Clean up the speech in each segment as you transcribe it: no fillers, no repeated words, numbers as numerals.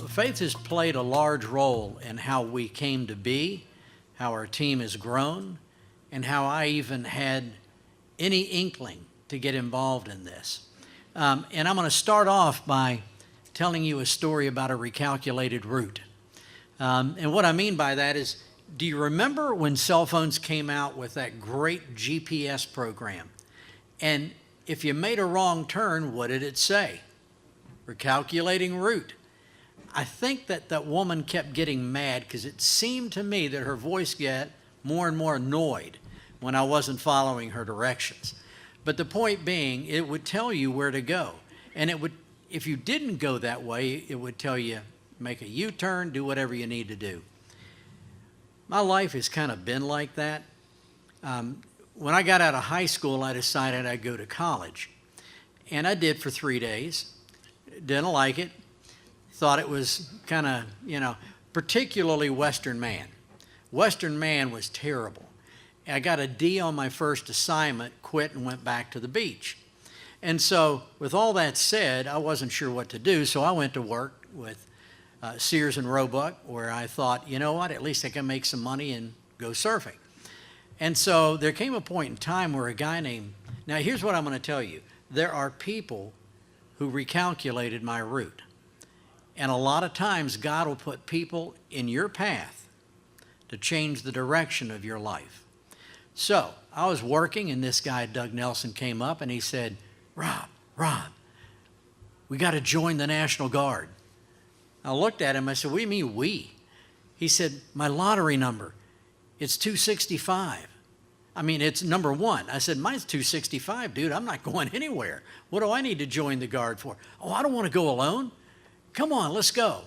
Faith has played a large role in how we came to be, how our team has grown, and how I even had any inkling to get involved in this. And I'm going to start off by telling you a story about a recalculated route. And what I mean by that is, do you remember when cell phones came out with that great GPS program? And if you made a wrong turn, what did it say? Recalculating route. I think that woman kept getting mad because it seemed to me that her voice got more and more annoyed when I wasn't following her directions. But the point being, it would tell you where to go. And it would, if you didn't go that way, it would tell you, make a U-turn, do whatever you need to do. My life has kind of been like that. When I got out of high school, I decided I'd go to college. And I did for 3 days. Didn't like it. Thought it was kind of, particularly Western Man. Western Man was terrible. I got a D on my first assignment, quit, and went back to the beach. And so, with all that said, I wasn't sure what to do, so I went to work with Sears and Roebuck, where I thought, you know what, at least I can make some money and go surfing. And so there came a point in time where a guy named, now here's what I'm going to tell you. There are people who recalculated my route. And a lot of times God will put people in your path to change the direction of your life. So I was working, and this guy, Doug Nelson, came up and he said, Rob, we got to join the National Guard. I looked at him, I said, what do you mean we? He said, my lottery number, it's 265. I mean, it's number 1. I said, mine's 265, dude. I'm not going anywhere. What do I need to join the Guard for? Oh, I don't want to go alone. Come on, let's go.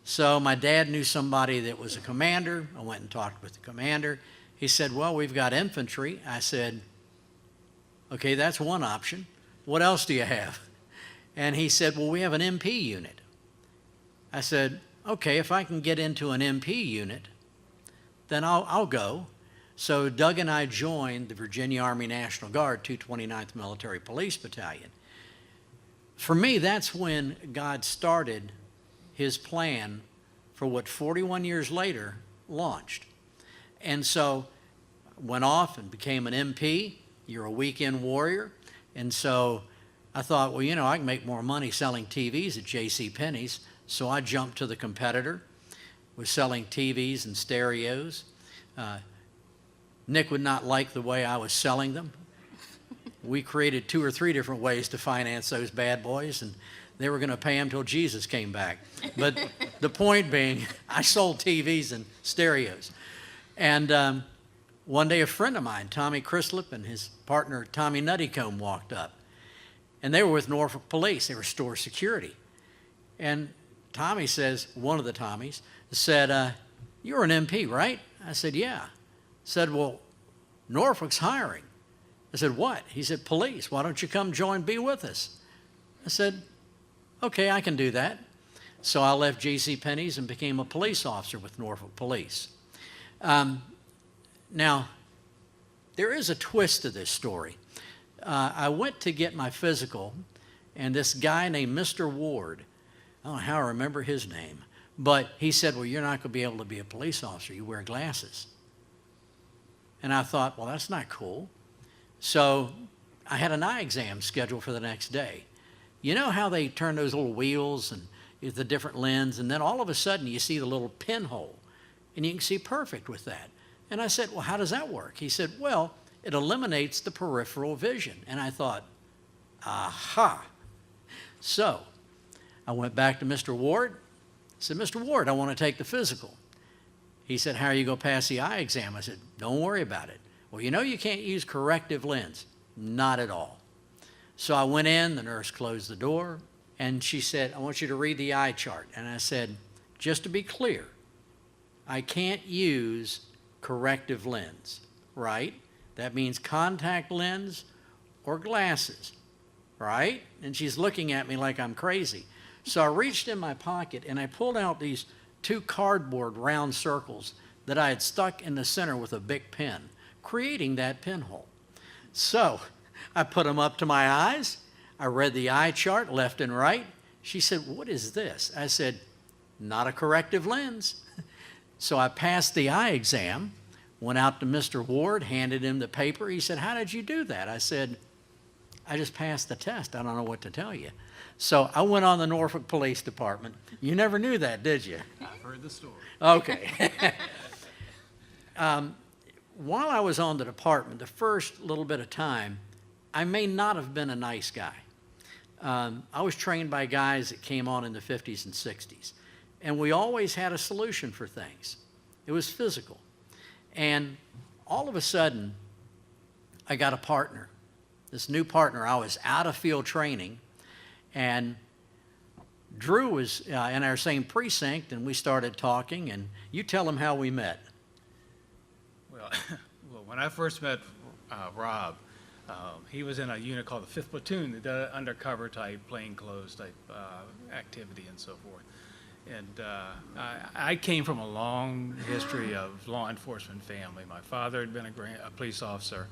So my dad knew somebody that was a commander. I went and talked with the commander. He said, well, we've got infantry. I said, okay, that's one option. What else do you have? And he said, well, we have an MP unit. I said, okay, if I can get into an MP unit, then I'll go. So Doug and I joined the Virginia Army National Guard, 229th Military Police Battalion. For me, that's when God started his plan for what 41 years later launched. And so went off and became an MP. You're a weekend warrior. And so I thought, well, I can make more money selling TVs at JCPenney's. So I jumped to the competitor, was selling TVs and stereos. Nick would not like the way I was selling them. We created 2 or 3 different ways to finance those bad boys, and they were going to pay them till Jesus came back. But the point being, I sold TVs and stereos. And one day a friend of mine, Tommy Crislip, and his partner, Tommy Nuttycombe, walked up. And they were with Norfolk Police. They were store security. And Tommy says, one of the Tommies, said, you're an MP, right? I said, yeah. Said, well, Norfolk's hiring. I said, what? He said, police. Why don't you come be with us? I said, okay, I can do that. So I left JCPenney's and became a police officer with Norfolk Police. Now, there is a twist to this story. I went to get my physical, and this guy named Mr. Ward, I don't know how I remember his name, but he said, well, you're not going to be able to be a police officer. You wear glasses. And I thought, well, that's not cool. So I had an eye exam scheduled for the next day. You know how they turn those little wheels and the different lens, and then all of a sudden you see the little pinhole, and you can see perfect with that. And I said, well, how does that work? He said, well, it eliminates the peripheral vision. And I thought, aha. So I went back to Mr. Ward. I said, Mr. Ward, I want to take the physical. He said, how are you going to pass the eye exam? I said, don't worry about it. Well, you can't use corrective lens. Not at all. So I went in, the nurse closed the door, and she said, I want you to read the eye chart. And I said, just to be clear, I can't use corrective lens, right? That means contact lens or glasses, right? And she's looking at me like I'm crazy. So I reached in my pocket and I pulled out these 2 cardboard round circles that I had stuck in the center with a big pen, creating that pinhole. So I put them up to my eyes. I read the eye chart left and right. She said, what is this? I said, not a corrective lens. So I passed the eye exam, went out to Mr. Ward, handed him the paper. He said, "How did you do that?" I said, "I just passed the test. I don't know what to tell you." So I went on the Norfolk Police Department. You never knew that, did you? I've heard the story. Okay. While I was on the department, the first little bit of time, I may not have been a nice guy. I was trained by guys that came on in the 50s and 60s, and we always had a solution for things. It was physical. And all of a sudden, I got a partner, this new partner. I was out of field training, and Drew was in our same precinct, and we started talking, and you tell him how we met. Well, when I first met Rob, he was in a unit called the 5th Platoon, the undercover type, plainclothes type activity and so forth. And I came from a long history of law enforcement family. My father had been a police officer.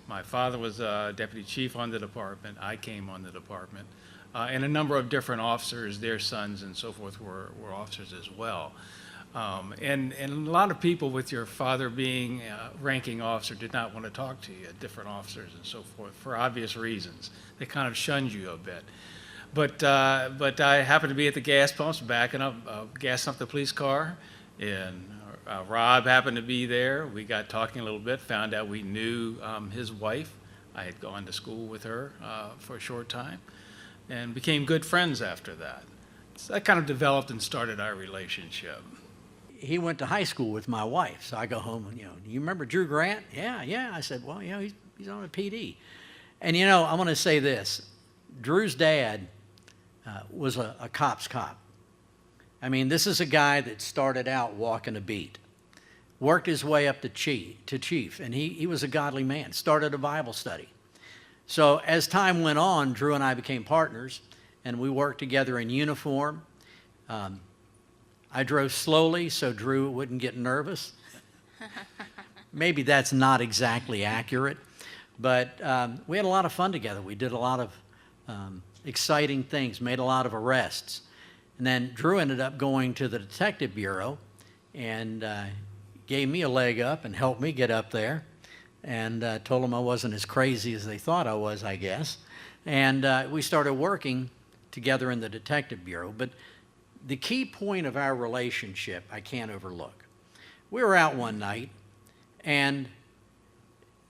My father was a deputy chief on the department. I came on the department. And a number of different officers, their sons and so forth, were officers as well. And a lot of people, with your father being a ranking officer, did not want to talk to you, different officers and so forth, for obvious reasons. They kind of shunned you a bit. But I happened to be at the gas pumps backing up, gassing up the police car, and Rob happened to be there. We got talking a little bit, found out we knew his wife. I had gone to school with her for a short time, and became good friends after that. So that kind of developed and started our relationship. He went to high school with my wife, so I go home and, do you remember Drew Grant? Yeah. I said, well, he's on a PD. And, I want to say this. Drew's dad was a cop's cop. I mean, this is a guy that started out walking a beat, worked his way up to chief, and he was a godly man, started a Bible study. So as time went on, Drew and I became partners, and we worked together in uniform. I drove slowly so Drew wouldn't get nervous. Maybe that's not exactly accurate, but we had a lot of fun together. We did a lot of exciting things, made a lot of arrests. And then Drew ended up going to the detective bureau and gave me a leg up and helped me get up there, and told them I wasn't as crazy as they thought I was, I guess. And we started working together in the detective bureau. But the key point of our relationship I can't overlook. We were out one night, and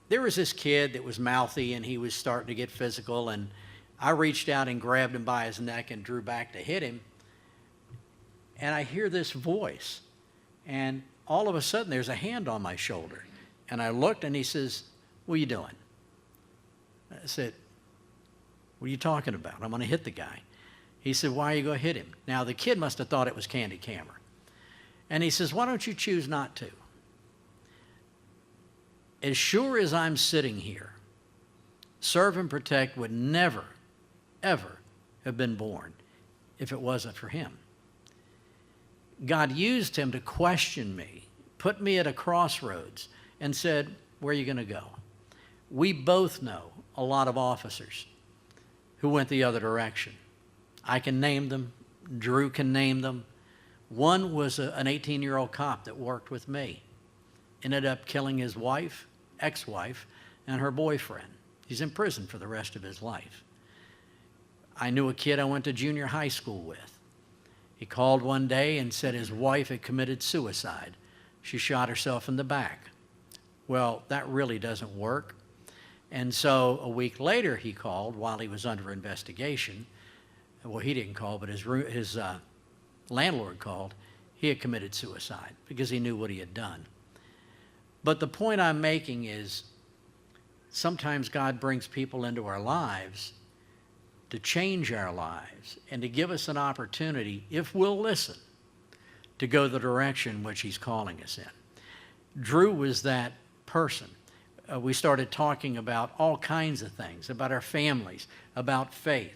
there was this kid that was mouthy, and he was starting to get physical, and I reached out and grabbed him by his neck and drew back to hit him. And I hear this voice, and all of a sudden there's a hand on my shoulder. And I looked, and he says, "What are you doing?" I said, "What are you talking about? I'm going to hit the guy." He said, "Why are you going to hit him?" Now, the kid must have thought it was candy camera. And he says, "Why don't you choose not to?" As sure as I'm sitting here, Serve and Protect would never, ever have been born if it wasn't for him. God used him to question me, put me at a crossroads, and said, "Where are you going to go?" We both know a lot of officers who went the other direction. I can name them. Drew can name them. One was an 18-year-old cop that worked with me. Ended up killing his wife, ex-wife, and her boyfriend. He's in prison for the rest of his life. I knew a kid I went to junior high school with. He called one day and said his wife had committed suicide. She shot herself in the back. Well, that really doesn't work. And so a week later he called while he was under investigation. Well, he didn't call, but his landlord called. He had committed suicide because he knew what he had done. But the point I'm making is sometimes God brings people into our lives to change our lives and to give us an opportunity, if we'll listen, to go the direction which he's calling us in. Drew was that person. We started talking about all kinds of things, about our families, about faith.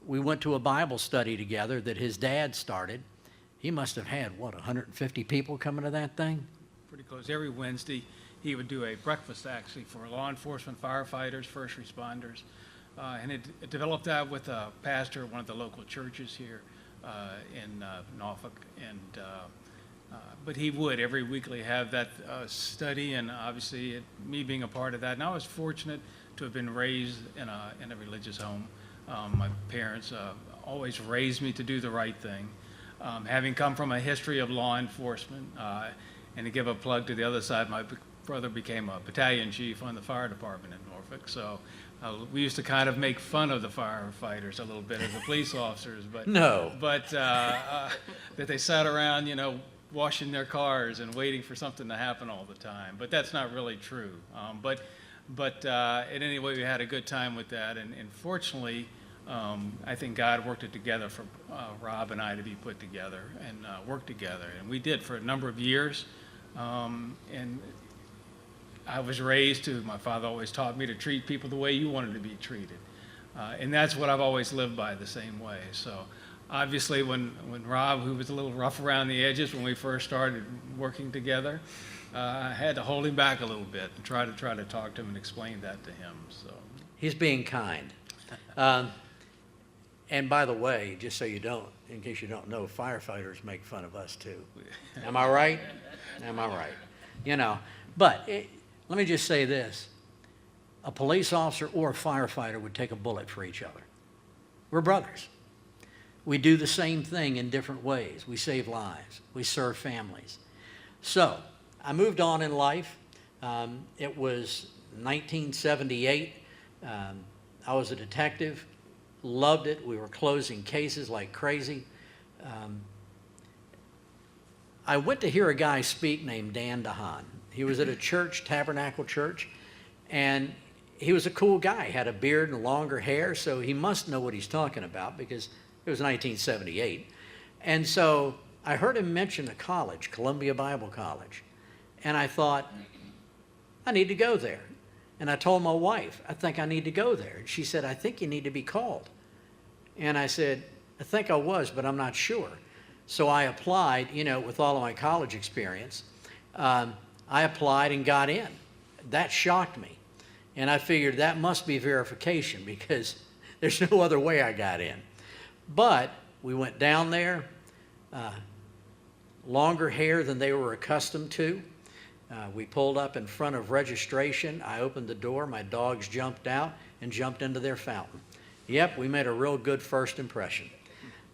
We went to a Bible study together that his dad started. He must have had, 150 people coming to that thing? Pretty close. Every Wednesday, he would do a breakfast, actually, for law enforcement, firefighters, first responders. And it developed out with a pastor at one of the local churches here. in Norfolk, and but he would every weekly have that study, and obviously me being a part of that. And I was fortunate to have been raised in a religious home. My parents always raised me to do the right thing. Having come from a history of law enforcement, and to give a plug to the other side, my brother became a battalion chief on the fire department in Norfolk. So we used to kind of make fun of the firefighters a little bit as the police officers, but No. that they sat around, washing their cars and waiting for something to happen all the time. But that's not really true. But in any way, we had a good time with that, and fortunately, I think God worked it together for Rob and I to be put together and work together, and we did for a number of years. And I was raised to, my father always taught me to treat people the way you wanted to be treated. And that's what I've always lived by, the same way. So obviously when Rob, who was a little rough around the edges when we first started working together, I had to hold him back a little bit and try to talk to him and explain that to him. So He's being kind. And by the way, just so you don't, in case you don't know, firefighters make fun of us too. Am I right? Am I right? But let me just say this. A police officer or a firefighter would take a bullet for each other. We're brothers. We do the same thing in different ways. We save lives. We serve families. So I moved on in life. It was 1978. I was a detective. Loved it. We were closing cases like crazy. I went to hear a guy speak named Dan DeHaan. He was at a church, Tabernacle Church, and he was a cool guy. He had a beard and longer hair, so he must know what he's talking about because it was 1978. And so I heard him mention a college, Columbia Bible College, and I thought, I need to go there. And I told my wife, I think I need to go there. And she said, I think you need to be called. And I said, I think I was, but I'm not sure. So I applied, with all of my college experience. I applied and got in. That shocked me. And I figured that must be verification because there's no other way I got in. But we went down there, longer hair than they were accustomed to. We pulled up in front of registration. I opened the door. My dogs jumped out and jumped into their fountain. Yep, we made a real good first impression.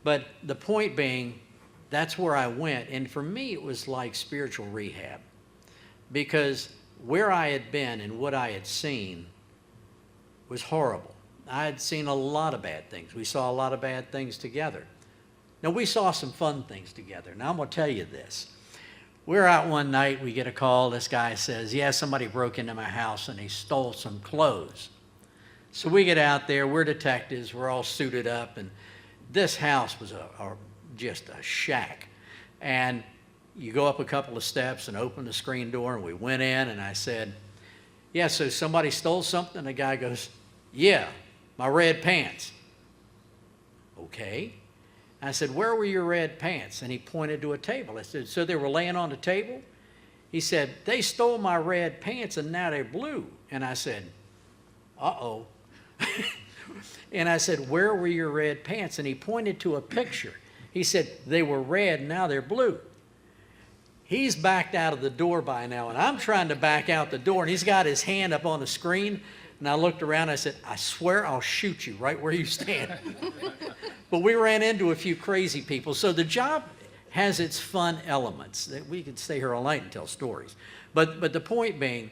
But the point being, that's where I went. And for me, it was like spiritual rehab. Because where I had been and what I had seen was horrible. I had seen a lot of bad things. We saw a lot of bad things together. Now, we saw some fun things together. Now, I'm going to tell you this. We're out one night, we get a call. This guy says, yeah, somebody broke into my house and he stole some clothes. So we get out there, we're detectives, we're all suited up, and this house was just a shack. And you go up a couple of steps and open the screen door, and we went in, and I said, yeah, so somebody stole something? And the guy goes, yeah, my red pants. Okay. I said, where were your red pants? And he pointed to a table. I said, so they were laying on the table? He said, they stole my red pants and now they're blue. And I said, uh-oh. And I said, where were your red pants? And he pointed to a picture. He said, they were red and now they're blue. He's backed out of the door by now, and I'm trying to back out the door, and he's got his hand up on the screen. And I looked around, and I said, I swear I'll shoot you right where you stand. But we ran into a few crazy people. So the job has its fun elements. We could stay here all night and tell stories. But the point being,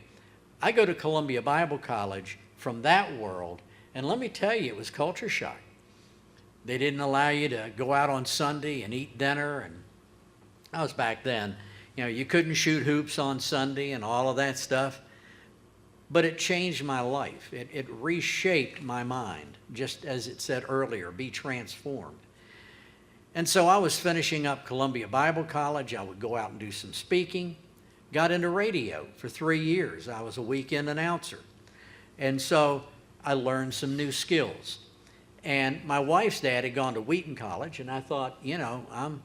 I go to Columbia Bible College from that world, and let me tell you, it was culture shock. They didn't allow you to go out on Sunday and eat dinner, and I was back then. You couldn't shoot hoops on Sunday and all of that stuff. But it changed my life. It reshaped my mind, just as it said earlier, be transformed. And so I was finishing up Columbia Bible College. I would go out and do some speaking. Got into radio for 3 years. I was a weekend announcer. And so I learned some new skills. And my wife's dad had gone to Wheaton College, and I thought, I'm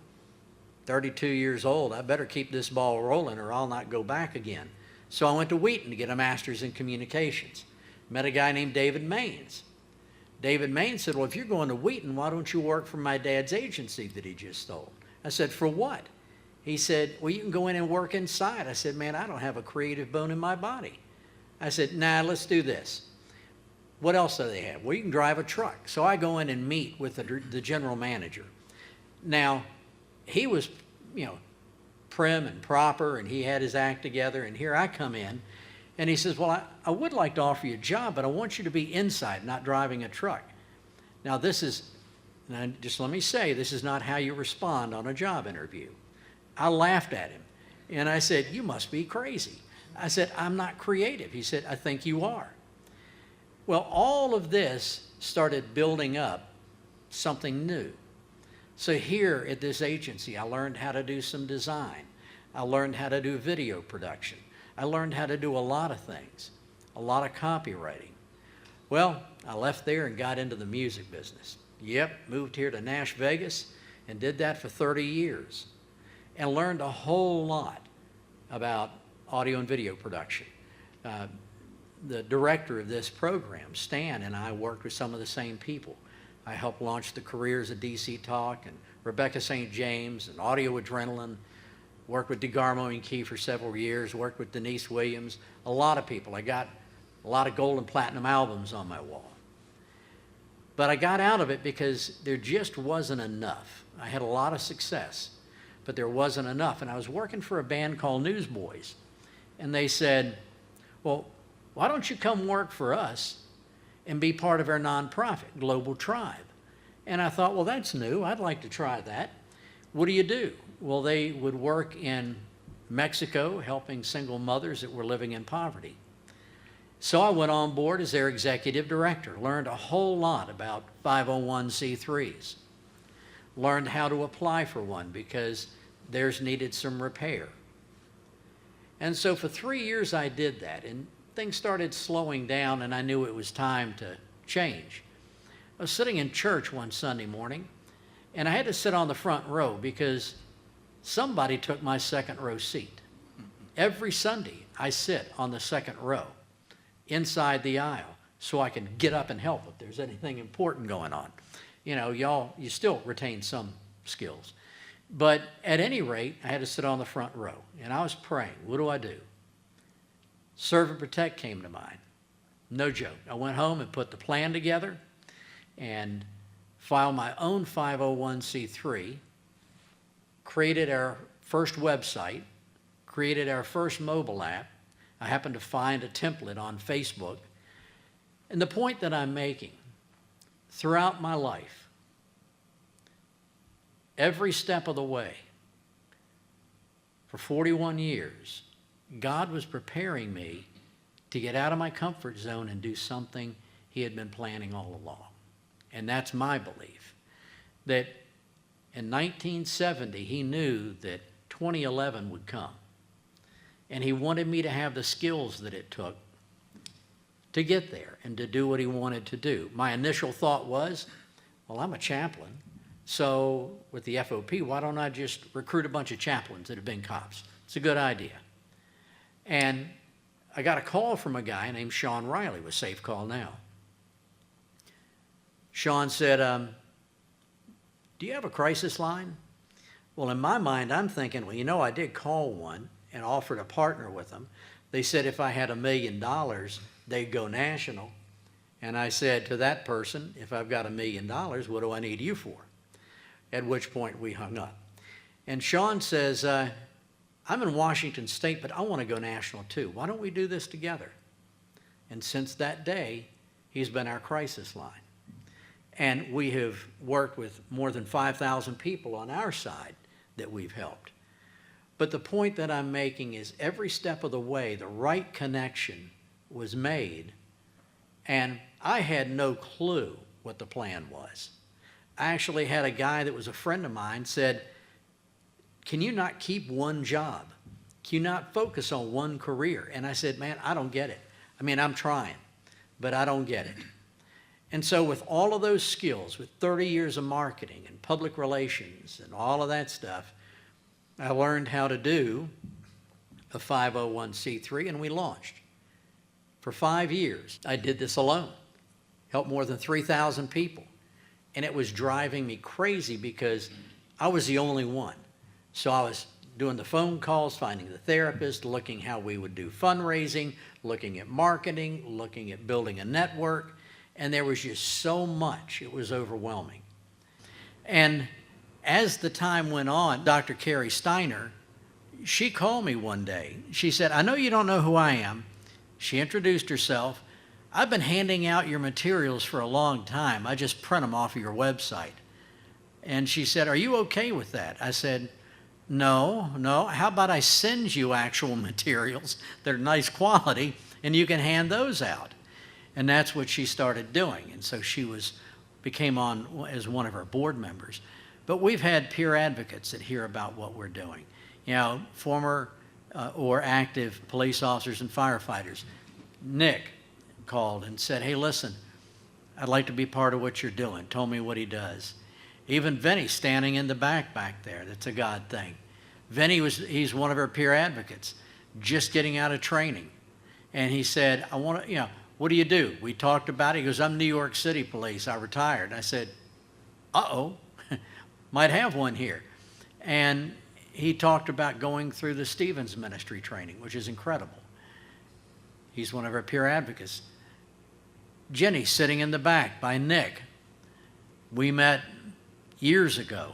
32 years old. I better keep this ball rolling or I'll not go back again. So I went to Wheaton to get a master's in communications. Met a guy named David Maines. David Main said, well, if you're going to Wheaton, why don't you work for my dad's agency that he just stole? I said, for what? He said, well, you can go in and work inside. I said, man, I don't have a creative bone in my body. I said, nah, let's do this. What else do they have? Well, you can drive a truck. So I go in and meet with the general manager. Now, he was, prim and proper, and he had his act together, and here I come in, and he says, well, I would like to offer you a job, but I want you to be inside, not driving a truck. Now, just let me say, this is not how you respond on a job interview. I laughed at him, and I said, you must be crazy. I said, I'm not creative. He said, I think you are. Well, all of this started building up something new. So here at this agency, I learned how to do some design. I learned how to do video production. I learned how to do a lot of things, a lot of copywriting. Well, I left there and got into the music business. Yep, moved here to Nash Vegas and did that for 30 years and learned a whole lot about audio and video production. The director of this program, Stan, and I worked with some of the same people. I helped launch the careers of DC Talk and Rebecca St. James and Audio Adrenaline, worked with DeGarmo and Key for several years, worked with Denise Williams, a lot of people. I got a lot of gold and platinum albums on my wall. But I got out of it because there just wasn't enough. I had a lot of success, but there wasn't enough. And I was working for a band called Newsboys, and they said, well, why don't you come work for us and be part of our nonprofit, Global Tribe? And I thought, well, that's new. I'd like to try that. What do you do? Well, they would work in Mexico helping single mothers that were living in poverty. So I went on board as their executive director, learned a whole lot about 501c3s, learned how to apply for one because theirs needed some repair. And so for 3 years I did that, and things started slowing down, and I knew it was time to change. I was sitting in church one Sunday morning, and I had to sit on the front row because somebody took my second row seat. Every Sunday, I sit on the second row inside the aisle so I can get up and help if there's anything important going on. You still retain some skills. But at any rate, I had to sit on the front row, and I was praying. What do I do? Serve and Protect came to mind. No joke. I went home and put the plan together and filed my own 501c3, created our first website, created our first mobile app. I happened to find a template on Facebook. And the point that I'm making, throughout my life, every step of the way, for 41 years, God was preparing me to get out of my comfort zone and do something He had been planning all along. And that's my belief, that in 1970, He knew that 2011 would come. And He wanted me to have the skills that it took to get there and to do what He wanted to do. My initial thought was, well, I'm a chaplain, so with the FOP, why don't I just recruit a bunch of chaplains that have been cops? It's a good idea. And I got a call from a guy named Sean Riley with Safe Call Now. Sean said, do you have a crisis line? Well, in my mind, I'm thinking, well, I did call one and offered to partner with them. They said if I had $1 million, they'd go national. And I said to that person, if I've got $1 million, what do I need you for? At which point we hung up. And Sean says, I'm in Washington State, but I want to go national too. Why don't we do this together? And since that day, he's been our crisis line. And we have worked with more than 5,000 people on our side that we've helped. But the point that I'm making is every step of the way, the right connection was made, and I had no clue what the plan was. I actually had a guy that was a friend of mine said, can you not keep one job? Can you not focus on one career? And I said, man, I don't get it. I'm trying, but I don't get it. And so with all of those skills, with 30 years of marketing and public relations and all of that stuff, I learned how to do a 501c3, and we launched. For 5 years, I did this alone. helped more than 3,000 people. And it was driving me crazy because I was the only one. So I was doing the phone calls, finding the therapist, looking how we would do fundraising, looking at marketing, looking at building a network. And there was just so much. It was overwhelming. And as the time went on, Dr. Carrie Steiner, she called me one day. She said, I know you don't know who I am. She introduced herself. I've been handing out your materials for a long time. I just print them off of your website. And she said, are you okay with that? I said, no. How about I send you actual materials that are nice quality and you can hand those out? And that's what she started doing. And so she became on as one of our board members. But we've had peer advocates that hear about what we're doing. You know, former or active police officers and firefighters. Nick called and said, hey, listen, I'd like to be part of what you're doing. Told me what he does. Even Vinny standing in the back there. That's a God thing. He's one of our peer advocates, just getting out of training. And he said, I want to, what do you do? We talked about it. He goes, I'm New York City police. I retired. I said, uh-oh, might have one here. And he talked about going through the Stevens ministry training, which is incredible. He's one of our peer advocates. Jenny sitting in the back by Nick. We met years ago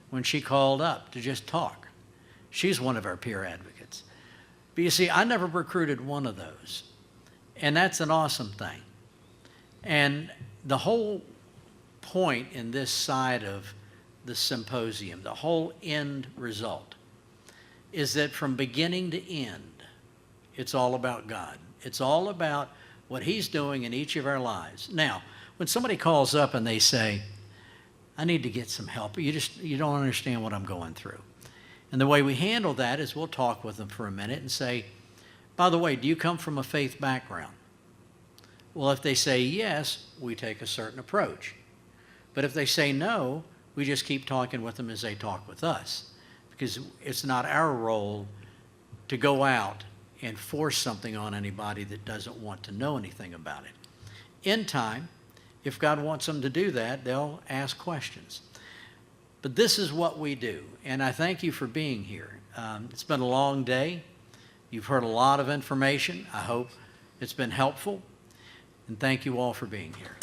when she called up to just talk. She's one of our peer advocates. But you see, I never recruited one of those. And that's an awesome thing. And the whole point in this side of the symposium, the whole end result, is that from beginning to end, it's all about God. It's all about what He's doing in each of our lives. Now, when somebody calls up and they say, I need to get some help, you don't understand what I'm going through. And the way we handle that is we'll talk with them for a minute and say, by the way, do you come from a faith background? Well, if they say yes, we take a certain approach. But if they say no, we just keep talking with them as they talk with us, because it's not our role to go out and force something on anybody that doesn't want to know anything about it. In time, if God wants them to do that, they'll ask questions. But this is what we do, and I thank you for being here. It's been a long day. You've heard a lot of information. I hope it's been helpful, and thank you all for being here.